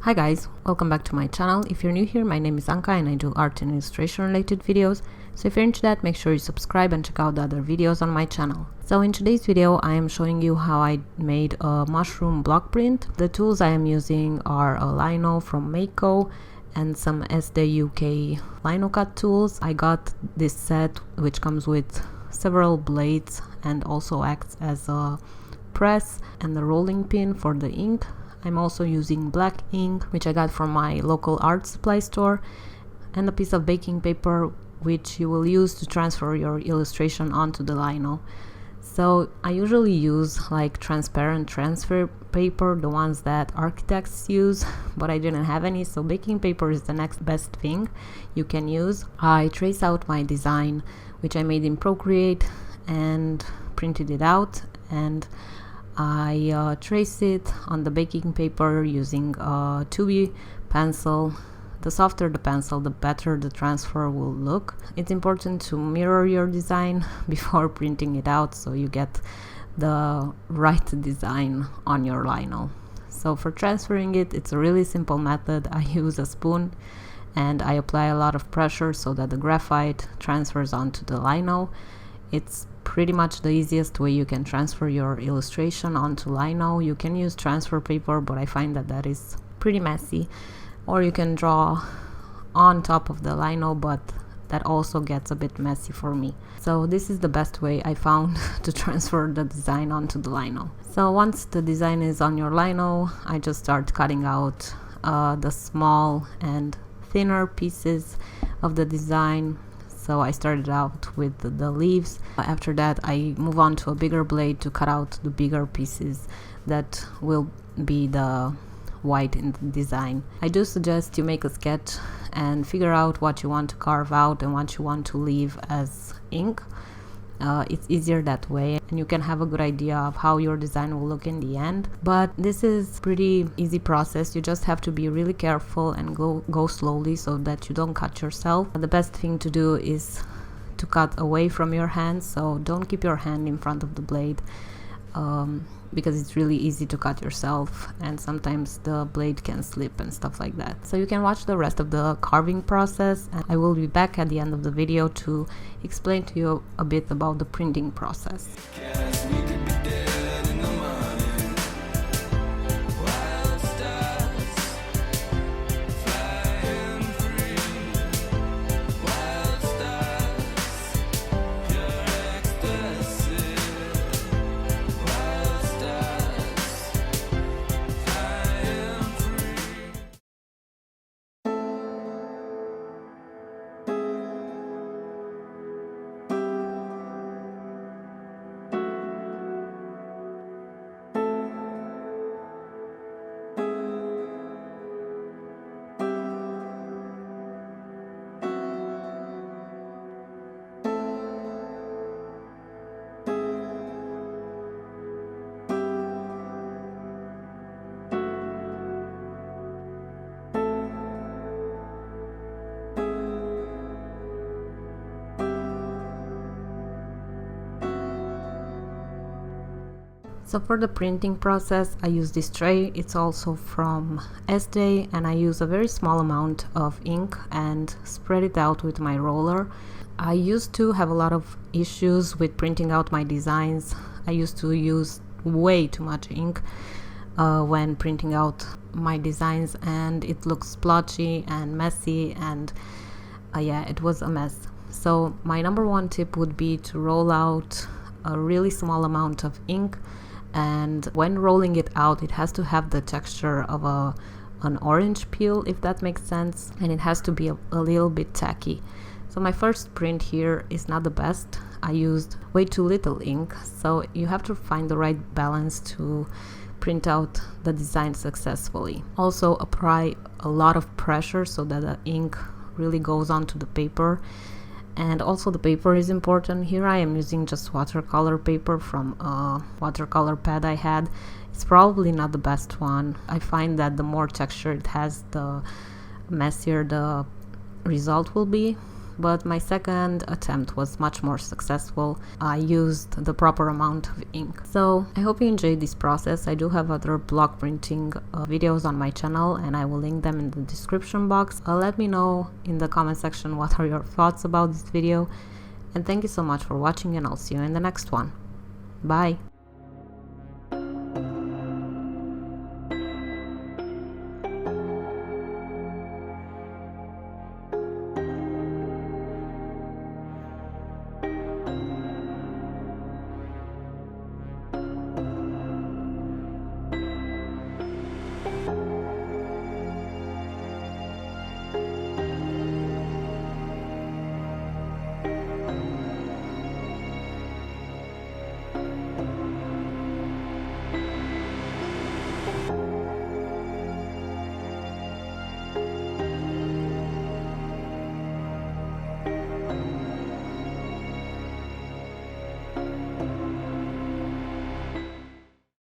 Hi guys, welcome back to my channel. If you're new here, my name is Anca and I do art and illustration related videos. So if you're into that, make sure you subscribe and check out the other videos on my channel. So in today's video, I am showing you how I made a mushroom block print. The tools I am using are a Lino from Mako and some Essdee UK Linocut tools. I got this set which comes with several blades and also acts as a press and the rolling pin for the ink. I'm also using black ink, which I got from my local art supply store, and a piece of baking paper which you will use to transfer your illustration onto the lino. So I usually use like transparent transfer paper, the ones that architects use, but I didn't have any, so baking paper is the next best thing you can use. I trace out my design, which I made in Procreate, and printed it out, and I trace it on the baking paper using a 2B pencil. The softer the pencil, the better the transfer will look. It's important to mirror your design before printing it out so you get the right design on your lino. So for transferring it, it's a really simple method. I use a spoon and I apply a lot of pressure so that the graphite transfers onto the lino. It's pretty much the easiest way you can transfer your illustration onto lino. You can use transfer paper, but I find that that is pretty messy. Or you can draw on top of the lino, but that also gets a bit messy for me. So this is the best way I found to transfer the design onto the lino. So once the design is on your lino, I just start cutting out the small and thinner pieces of the design. So I started out with the leaves. After that, I move on to a bigger blade to cut out the bigger pieces that will be the white in the design. I do suggest you make a sketch and figure out what you want to carve out and what you want to leave as ink. It's easier that way, and you can have a good idea of how your design will look in the end. But this is pretty easy process. You just have to be really careful and go slowly so that you don't cut yourself. The best thing to do is to cut away from your hand, so don't keep your hand in front of the blade, because it's really easy to cut yourself and sometimes the blade can slip and stuff like that. So you can watch the rest of the carving process, and I will be back at the end of the video to explain to you a bit about the printing process. So for the printing process, I use this tray. It's also from Essdee, and I use a very small amount of ink and spread it out with my roller. I used to have a lot of issues with printing out my designs. I used to use way too much ink when printing out my designs, and it looks splotchy and messy, and yeah, it was a mess. So my number one tip would be to roll out a really small amount of ink, and when rolling it out, it has to have the texture of an orange peel, if that makes sense, and it has to be a little bit tacky. So my first print here is not the best. I used way too little ink, so you have to find the right balance to print out the design successfully. Also apply a lot of pressure so that the ink really goes onto the paper. And also the paper is important. Here I am using just watercolor paper from a watercolor pad I had. It's probably not the best one. I find that the more texture it has, the messier the result will be. but my second attempt was much more successful. I used the proper amount of ink. So I hope you enjoyed this process. I do have other block printing videos on my channel, and I will link them in the description box. Let me know in the comment section what are your thoughts about this video, and thank you so much for watching, and I'll see you in the next one. Bye!